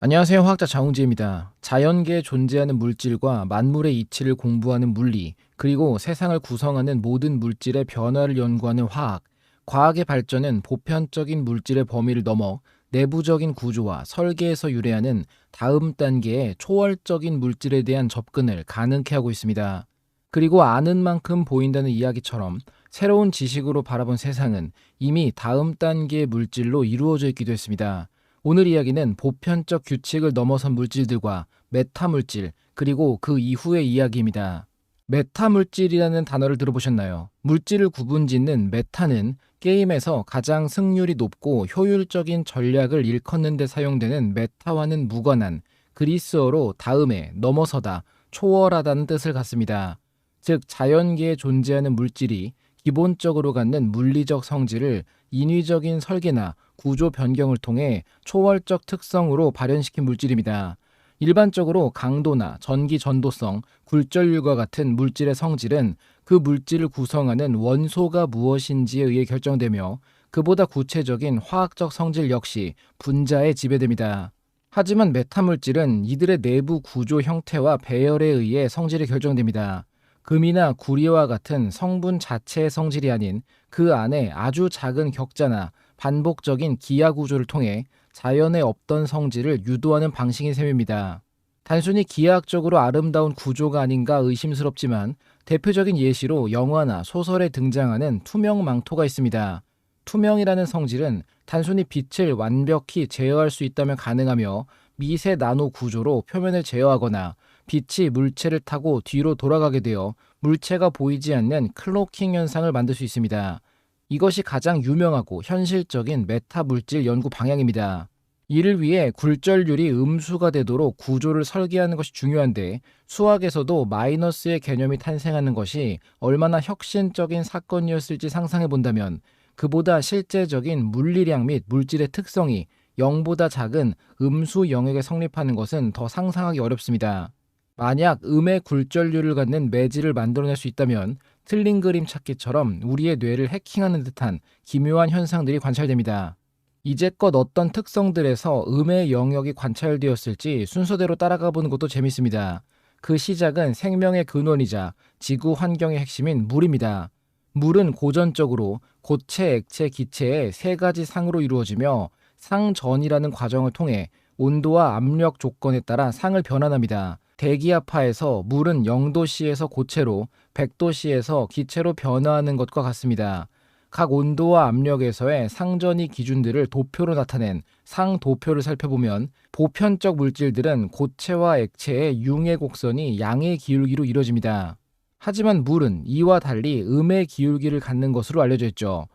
안녕하세요. 화학자 장웅재입니다. 자연계에 존재하는 물질과 만물의 이치를 공부하는 물리, 그리고 세상을 구성하는 모든 물질의 변화를 연구하는 화학. 과학의 발전은 보편적인 물질의 범위를 넘어 내부적인 구조와 설계에서 유래하는 다음 단계의 초월적인 물질에 대한 접근을 가능케 하고 있습니다. 그리고 아는 만큼 보인다는 이야기처럼 새로운 지식으로 바라본 세상은 이미 다음 단계의 물질로 이루어져 있기도 했습니다. 오늘 이야기는 보편적 규칙을 넘어선 물질들과 메타물질, 그리고 그 이후의 이야기입니다. 메타물질이라는 단어를 들어보셨나요? 물질을 구분짓는 메타는 게임에서 가장 승률이 높고 효율적인 전략을 일컫는 데 사용되는 메타와는 무관한 그리스어로 다음에, 넘어서다, 초월하다는 뜻을 갖습니다. 즉, 자연계에 존재하는 물질이 기본적으로 갖는 물리적 성질을 인위적인 설계나 구조 변경을 통해 초월적 특성으로 발현시킨 물질입니다. 일반적으로 강도나 전기 전도성, 굴절률과 같은 물질의 성질은 그 물질을 구성하는 원소가 무엇인지에 의해 결정되며, 그보다 구체적인 화학적 성질 역시 분자에 지배됩니다. 하지만 메타물질은 이들의 내부 구조 형태와 배열에 의해 성질이 결정됩니다. 금이나 구리와 같은 성분 자체의 성질이 아닌 그 안에 아주 작은 격자나 반복적인 기하 구조를 통해 자연에 없던 성질을 유도하는 방식인 셈입니다. 단순히 기하학적으로 아름다운 구조가 아닌가 의심스럽지만, 대표적인 예시로 영화나 소설에 등장하는 투명 망토가 있습니다. 투명이라는 성질은 단순히 빛을 완벽히 제어할 수 있다면 가능하며, 미세 나노 구조로 표면을 제어하거나 빛이 물체를 타고 뒤로 돌아가게 되어 물체가 보이지 않는 클로킹 현상을 만들 수 있습니다. 이것이 가장 유명하고 현실적인 메타 물질 연구 방향입니다. 이를 위해 굴절률이 음수가 되도록 구조를 설계하는 것이 중요한데, 수학에서도 마이너스의 개념이 탄생하는 것이 얼마나 혁신적인 사건이었을지 상상해 본다면, 그보다 실제적인 물리량 및 물질의 특성이 0보다 작은 음수 영역에 성립하는 것은 더 상상하기 어렵습니다. 만약 음의 굴절률을 갖는 매질을 만들어낼 수 있다면 틀린 그림 찾기처럼 우리의 뇌를 해킹하는 듯한 기묘한 현상들이 관찰됩니다. 이제껏 어떤 특성들에서 음의 영역이 관찰되었을지 순서대로 따라가 보는 것도 재밌습니다. 그 시작은 생명의 근원이자 지구 환경의 핵심인 물입니다. 물은 고전적으로 고체, 액체, 기체의 세 가지 상으로 이루어지며, 상전이라는 과정을 통해 온도와 압력 조건에 따라 상을 변환합니다. 대기압하에서 물은 0도씨에서 고체로, 100도씨에서 기체로 변화하는 것과 같습니다. 각 온도와 압력에서의 상전이 기준들을 도표로 나타낸 상도표를 살펴보면, 보편적 물질들은 고체와 액체의 융의 곡선이 양의 기울기로 이루어집니다. 하지만 물은 이와 달리 음의 기울기를 갖는 것으로 알려져 있죠.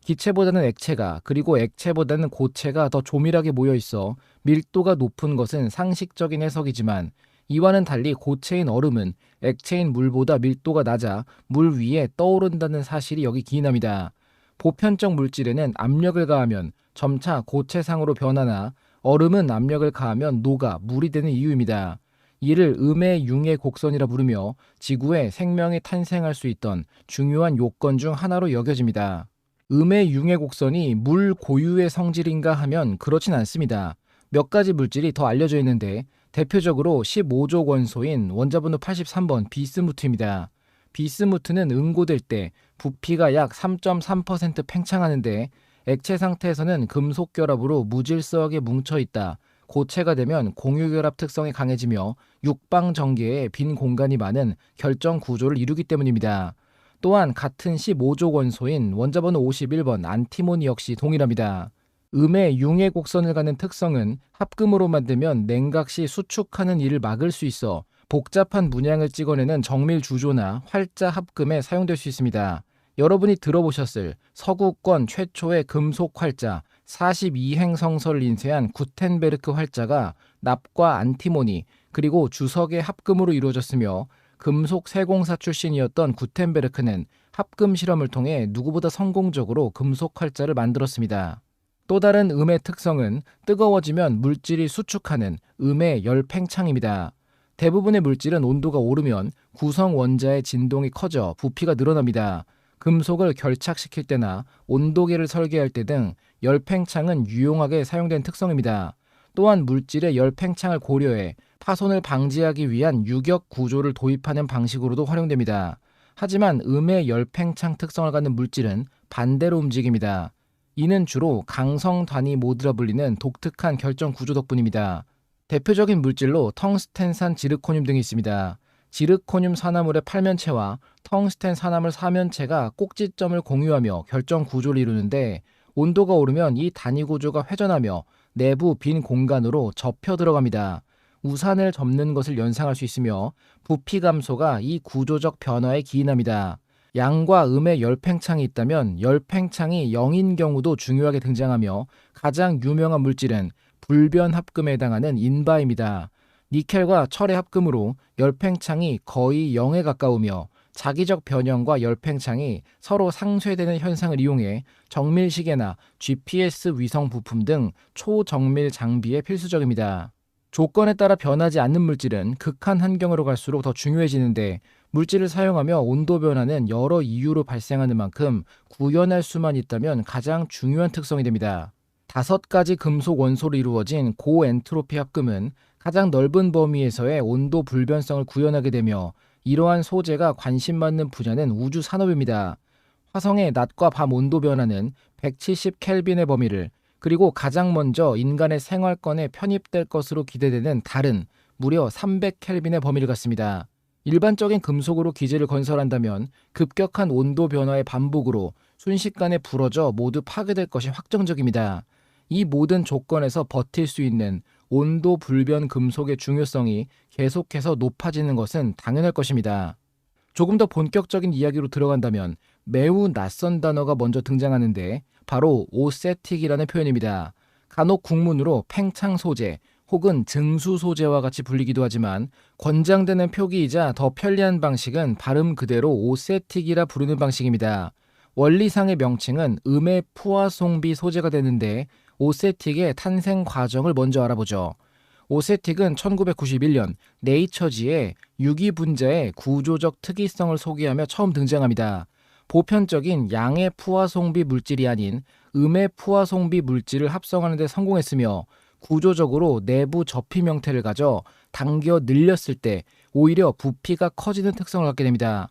기체보다는 액체가, 그리고 액체보다는 고체가 더 조밀하게 모여 있어 밀도가 높은 것은 상식적인 해석이지만, 이와는 달리 고체인 얼음은 액체인 물보다 밀도가 낮아 물 위에 떠오른다는 사실이 여기 기인합니다. 보편적 물질에는 압력을 가하면 점차 고체상으로 변하나, 얼음은 압력을 가하면 녹아 물이 되는 이유입니다. 이를 음의 융의 곡선이라 부르며 지구에 생명이 탄생할 수 있던 중요한 요건 중 하나로 여겨집니다. 음의 융의 곡선이 물 고유의 성질인가 하면 그렇진 않습니다. 몇 가지 물질이 더 알려져 있는데, 대표적으로 15족 원소인 원자번호 83번 비스무트입니다. 비스무트는 응고될 때 부피가 약 3.3% 팽창하는데, 액체 상태에서는 금속 결합으로 무질서하게 뭉쳐있다 고체가 되면 공유결합 특성이 강해지며 육방 전개에 빈 공간이 많은 결정 구조를 이루기 때문입니다. 또한 같은 15족 원소인 원자번호 51번 안티모니 역시 동일합니다. 음의 융의 곡선을 가는 특성은 합금으로 만들면 냉각 시 수축하는 일을 막을 수 있어 복잡한 문양을 찍어내는 정밀 주조나 활자 합금에 사용될 수 있습니다. 여러분이 들어보셨을 서구권 최초의 금속 활자 42행 성설을 인쇄한 구텐베르크 활자가 납과 안티모니, 그리고 주석의 합금으로 이루어졌으며, 금속 세공사 출신이었던 구텐베르크는 합금 실험을 통해 누구보다 성공적으로 금속 활자를 만들었습니다. 또 다른 음의 특성은 뜨거워지면 물질이 수축하는 음의 열팽창입니다. 대부분의 물질은 온도가 오르면 구성 원자의 진동이 커져 부피가 늘어납니다. 금속을 결착시킬 때나 온도계를 설계할 때 등 열팽창은 유용하게 사용된 특성입니다. 또한 물질의 열 팽창을 고려해 파손을 방지하기 위한 유격 구조를 도입하는 방식으로도 활용됩니다. 하지만 음의 열 팽창 특성을 갖는 물질은 반대로 움직입니다. 이는 주로 강성 단위 모드라 불리는 독특한 결정 구조 덕분입니다. 대표적인 물질로 텅스텐산 지르코늄 등이 있습니다. 지르코늄 산화물의 8면체와 텅스텐 산화물 4면체가 꼭지점을 공유하며 결정 구조를 이루는데, 온도가 오르면 이 단위 구조가 회전하며 내부 빈 공간으로 접혀 들어갑니다. 우산을 접는 것을 연상할 수 있으며 부피 감소가 이 구조적 변화에 기인합니다. 양과 음의 열 팽창이 있다면 열 팽창이 0인 경우도 중요하게 등장하며, 가장 유명한 물질은 불변 합금에 해당하는 인바입니다. 니켈과 철의 합금으로 열 팽창이 거의 0에 가까우며 자기적 변형과 열 팽창이 서로 상쇄되는 현상을 이용해 정밀시계나 GPS 위성 부품 등 초정밀 장비에 필수적입니다. 조건에 따라 변하지 않는 물질은 극한 환경으로 갈수록 더 중요해지는데, 물질을 사용하며 온도 변화는 여러 이유로 발생하는 만큼 구현할 수만 있다면 가장 중요한 특성이 됩니다. 5가지 금속 원소로 이루어진 고엔트로피 합금은 가장 넓은 범위에서의 온도 불변성을 구현하게 되며, 이러한 소재가 관심받는 분야는 우주 산업입니다. 화성의 낮과 밤 온도 변화는 170 켈빈의 범위를, 그리고 가장 먼저 인간의 생활권에 편입될 것으로 기대되는 달은 무려 300 켈빈의 범위를 갖습니다. 일반적인 금속으로 기지를 건설한다면 급격한 온도 변화의 반복으로 순식간에 부러져 모두 파괴될 것이 확정적입니다. 이 모든 조건에서 버틸 수 있는 온도 불변 금속의 중요성이 계속해서 높아지는 것은 당연할 것입니다. 조금 더 본격적인 이야기로 들어간다면 매우 낯선 단어가 먼저 등장하는데, 바로 오세틱이라는 표현입니다. 간혹 국문으로 팽창 소재 혹은 증수 소재와 같이 불리기도 하지만, 권장되는 표기이자 더 편리한 방식은 발음 그대로 오세틱이라 부르는 방식입니다. 원리상의 명칭은 음의 푸아송비 소재가 되는데, 오세틱의 탄생 과정을 먼저 알아보죠. 오세틱은 1991년 네이처지에 유기분자의 구조적 특이성을 소개하며 처음 등장합니다. 보편적인 양의 푸아송비 물질이 아닌 음의 푸아송비 물질을 합성하는 데 성공했으며, 구조적으로 내부 접힘 형태를 가져 당겨 늘렸을 때 오히려 부피가 커지는 특성을 갖게 됩니다.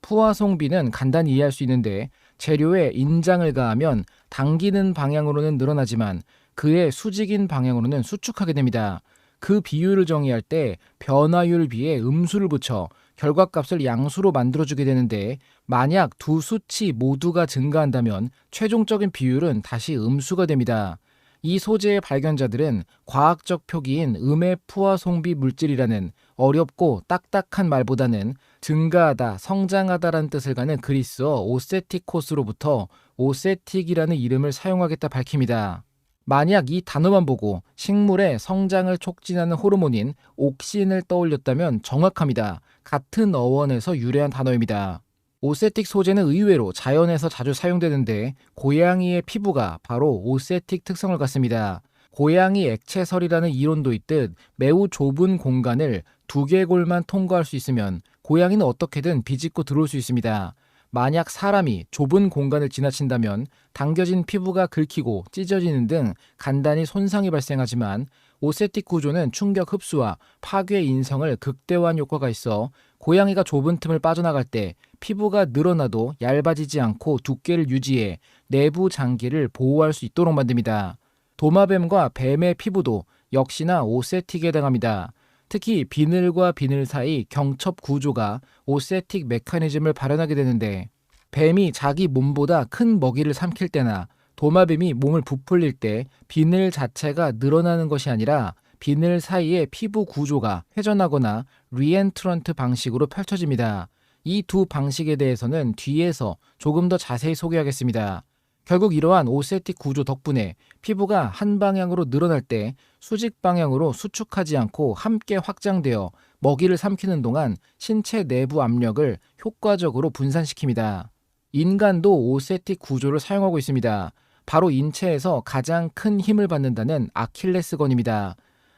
푸아송비는 간단히 이해할 수 있는데, 재료에 인장을 가하면 당기는 방향으로는 늘어나지만 그의 수직인 방향으로는 수축하게 됩니다. 그 비율을 정의할 때 변화율 비에 음수를 붙여 결과값을 양수로 만들어주게 되는데, 만약 두 수치 모두가 증가한다면 최종적인 비율은 다시 음수가 됩니다. 이 소재의 발견자들은 과학적 표기인 음의 푸아송비 물질이라는 어렵고 딱딱한 말보다는 증가하다, 성장하다라는 뜻을 가는 그리스어 오세티코스로부터 오세틱이라는 이름을 사용하겠다 밝힙니다. 만약 이 단어만 보고 식물의 성장을 촉진하는 호르몬인 옥신을 떠올렸다면 정확합니다. 같은 어원에서 유래한 단어입니다. 오세틱 소재는 의외로 자연에서 자주 사용되는데, 고양이의 피부가 바로 오세틱 특성을 갖습니다. 고양이 액체설이라는 이론도 있듯 매우 좁은 공간을 두개골만 통과할 수 있으면 고양이는 어떻게든 비집고 들어올 수 있습니다. 만약 사람이 좁은 공간을 지나친다면 당겨진 피부가 긁히고 찢어지는 등 간단히 손상이 발생하지만, 오세틱 구조는 충격 흡수와 파괴 인성을 극대화한 효과가 있어 고양이가 좁은 틈을 빠져나갈 때 피부가 늘어나도 얇아지지 않고 두께를 유지해 내부 장기를 보호할 수 있도록 만듭니다. 도마뱀과 뱀의 피부도 역시나 오세틱에 해당합니다. 특히 비늘과 비늘 사이 경첩 구조가 오세틱 메커니즘을 발현하게 되는데, 뱀이 자기 몸보다 큰 먹이를 삼킬 때나 도마뱀이 몸을 부풀릴 때 비늘 자체가 늘어나는 것이 아니라 비늘 사이의 피부 구조가 회전하거나 리엔트런트 방식으로 펼쳐집니다. 이 두 방식에 대해서는 뒤에서 조금 더 자세히 소개하겠습니다. 결국 이러한 오세틱 구조 덕분에 피부가 한 방향으로 늘어날 때 수직 방향으로 수축하지 않고 함께 확장되어 먹이를 삼키는 동안 신체 내부 압력을 효과적으로 분산시킵니다. 인간도 오세틱 구조를 사용하고 있습니다. 바로 인체에서 가장 큰 힘을 받는다는 아킬레스건입니다.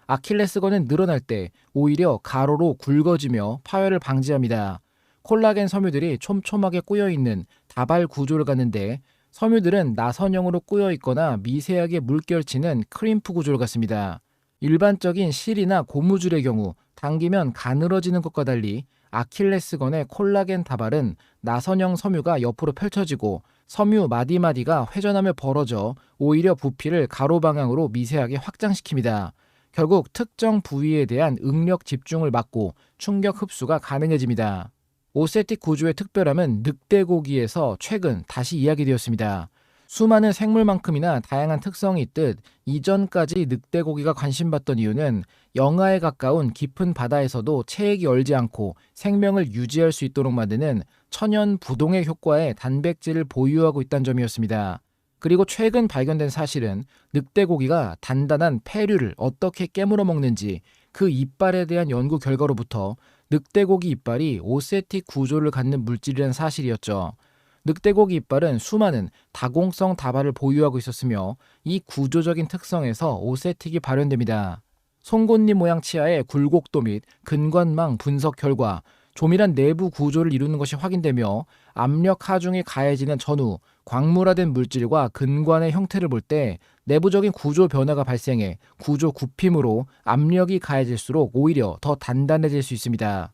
아킬레스건은 늘어날 때 오히려 가로로 굵어지며 파열을 방지합니다. 콜라겐 섬유들이 촘촘하게 꼬여있는 다발 구조를 갖는데, 섬유들은 나선형으로 꼬여 있거나 미세하게 물결치는 크림프 구조를 갖습니다. 일반적인 실이나 고무줄의 경우 당기면 가늘어지는 것과 달리 아킬레스건의 콜라겐 다발은 나선형 섬유가 옆으로 펼쳐지고 섬유 마디마디가 회전하며 벌어져 오히려 부피를 가로 방향으로 미세하게 확장시킵니다. 결국 특정 부위에 대한 응력 집중을 막고 충격 흡수가 가능해집니다. 오세틱 구조의 특별함은 늑대고기에서 최근 다시 이야기되었습니다. 수많은 생물만큼이나 다양한 특성이 있듯 이전까지 늑대고기가 관심받던 이유는 영하에 가까운 깊은 바다에서도 체액이 얼지 않고 생명을 유지할 수 있도록 만드는 천연 부동액 효과의 단백질을 보유하고 있다는 점이었습니다. 그리고 최근 발견된 사실은 늑대고기가 단단한 폐류를 어떻게 깨물어 먹는지 그 이빨에 대한 연구 결과로부터 늑대고기 이빨이 오세틱 구조를 갖는 물질이라는 사실이었죠. 늑대고기 이빨은 수많은 다공성 다발을 보유하고 있었으며 이 구조적인 특성에서 오세틱이 발현됩니다. 송곳니 모양 치아의 굴곡도 및 근관망 분석 결과 조밀한 내부 구조를 이루는 것이 확인되며 압력 하중이 가해지는 전후 광물화된 물질과 근관의 형태를 볼 때 내부적인 구조 변화가 발생해 구조 굽힘으로 압력이 가해질수록 오히려 더 단단해질 수 있습니다.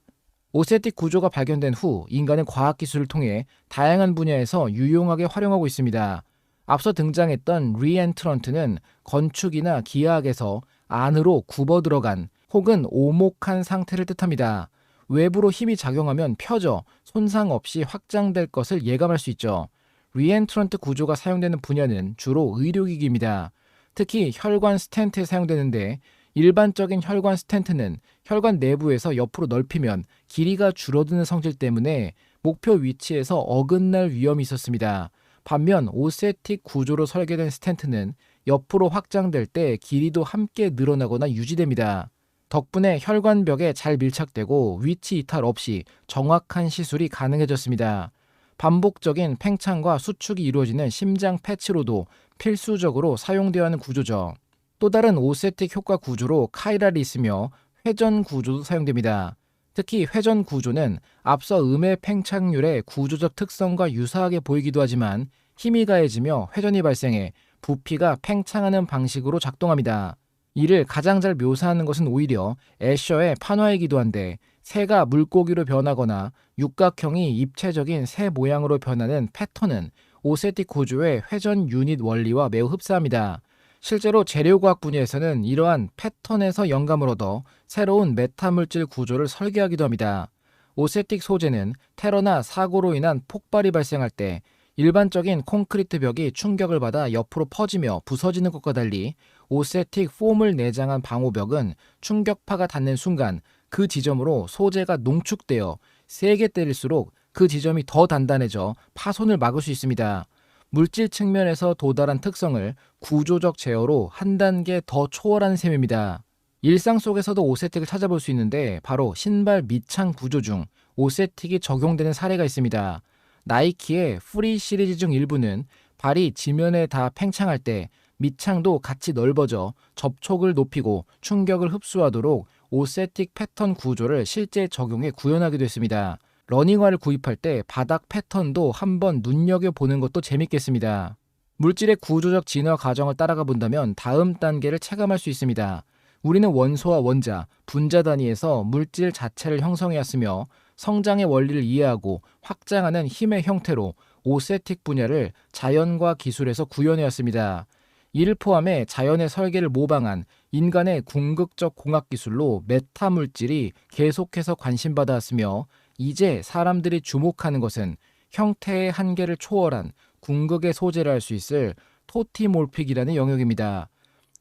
오세틱 구조가 발견된 후 인간은 과학기술을 통해 다양한 분야에서 유용하게 활용하고 있습니다. 앞서 등장했던 리엔트런트는 건축이나 기하학에서 안으로 굽어 들어간 혹은 오목한 상태를 뜻합니다. 외부로 힘이 작용하면 펴져 손상 없이 확장될 것을 예감할 수 있죠. 리엔트런트 구조가 사용되는 분야는 주로 의료기기입니다. 특히 혈관 스텐트에 사용되는데 일반적인 혈관 스텐트는 혈관 내부에서 옆으로 넓히면 길이가 줄어드는 성질 때문에 목표 위치에서 어긋날 위험이 있었습니다. 반면 오세틱 구조로 설계된 스텐트는 옆으로 확장될 때 길이도 함께 늘어나거나 유지됩니다. 덕분에 혈관벽에 잘 밀착되고 위치 이탈 없이 정확한 시술이 가능해졌습니다. 반복적인 팽창과 수축이 이루어지는 심장 패치로도 필수적으로 사용되어야 하는 구조죠. 또 다른 오세틱 효과 구조로 카이랄이 있으며 회전 구조도 사용됩니다. 특히 회전 구조는 앞서 음의 팽창률의 구조적 특성과 유사하게 보이기도 하지만 힘이 가해지며 회전이 발생해 부피가 팽창하는 방식으로 작동합니다. 이를 가장 잘 묘사하는 것은 오히려 애셔의 판화이기도 한데 새가 물고기로 변하거나 육각형이 입체적인 새 모양으로 변하는 패턴은 오세틱 구조의 회전 유닛 원리와 매우 흡사합니다. 실제로 재료과학 분야에서는 이러한 패턴에서 영감을 얻어 새로운 메타물질 구조를 설계하기도 합니다. 오세틱 소재는 테러나 사고로 인한 폭발이 발생할 때 일반적인 콘크리트 벽이 충격을 받아 옆으로 퍼지며 부서지는 것과 달리 오세틱 폼을 내장한 방호벽은 충격파가 닿는 순간 그 지점으로 소재가 농축되어 세게 때릴수록 그 지점이 더 단단해져 파손을 막을 수 있습니다. 물질 측면에서 도달한 특성을 구조적 제어로 한 단계 더 초월하는 셈입니다. 일상 속에서도 오세틱을 찾아볼 수 있는데 바로 신발 밑창 구조 중 오세틱이 적용되는 사례가 있습니다. 나이키의 프리 시리즈 중 일부는 발이 지면에 다 팽창할 때 밑창도 같이 넓어져 접촉을 높이고 충격을 흡수하도록 오세틱 패턴 구조를 실제 적용해 구현하기도 했습니다. 러닝화를 구입할 때 바닥 패턴도 한번 눈여겨보는 것도 재밌겠습니다. 물질의 구조적 진화 과정을 따라가 본다면 다음 단계를 체감할 수 있습니다. 우리는 원소와 원자, 분자 단위에서 물질 자체를 형성해왔으며 성장의 원리를 이해하고 확장하는 힘의 형태로 오세틱 분야를 자연과 기술에서 구현해왔습니다. 이를 포함해 자연의 설계를 모방한 인간의 궁극적 공학기술로 메타물질이 계속해서 관심받아왔으며 이제 사람들이 주목하는 것은 형태의 한계를 초월한 궁극의 소재를 할 수 있을 토티몰픽이라는 영역입니다.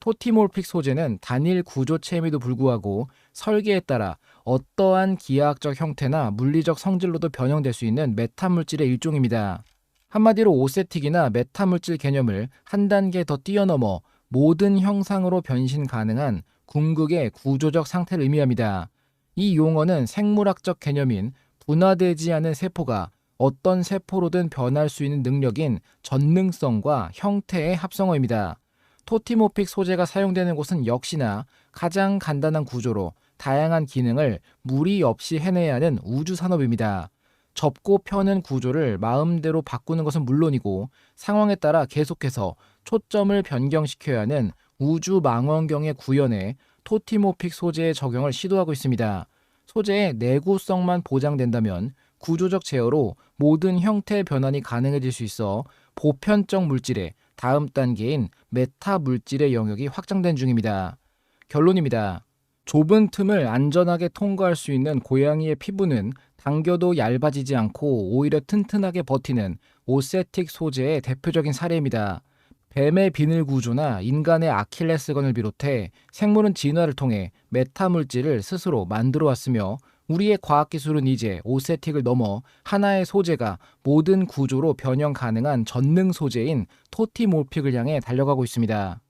토티몰픽 소재는 단일 구조체임에도 불구하고 설계에 따라 어떠한 기하학적 형태나 물리적 성질로도 변형될 수 있는 메타물질의 일종입니다. 한마디로 오세틱이나 메타물질 개념을 한 단계 더 뛰어넘어 모든 형상으로 변신 가능한 궁극의 구조적 상태를 의미합니다. 이 용어는 생물학적 개념인 분화되지 않은 세포가 어떤 세포로든 변할 수 있는 능력인 전능성과 형태의 합성어입니다. 토티모픽 소재가 사용되는 곳은 역시나 가장 간단한 구조로 다양한 기능을 무리 없이 해내야 하는 우주산업입니다. 접고 펴는 구조를 마음대로 바꾸는 것은 물론이고 상황에 따라 계속해서 초점을 변경시켜야 하는 우주 망원경의 구현에 토티모픽 소재의 적용을 시도하고 있습니다. 소재의 내구성만 보장된다면 구조적 제어로 모든 형태의 변환이 가능해질 수 있어 보편적 물질의 다음 단계인 메타 물질의 영역이 확장된 중입니다. 결론입니다. 좁은 틈을 안전하게 통과할 수 있는 고양이의 피부는 당겨도 얇아지지 않고 오히려 튼튼하게 버티는 오세틱 소재의 대표적인 사례입니다. 뱀의 비늘 구조나 인간의 아킬레스건을 비롯해 생물은 진화를 통해 메타 물질을 스스로 만들어 왔으며 우리의 과학기술은 이제 오세틱을 넘어 하나의 소재가 모든 구조로 변형 가능한 전능 소재인 토티모픽을 향해 달려가고 있습니다.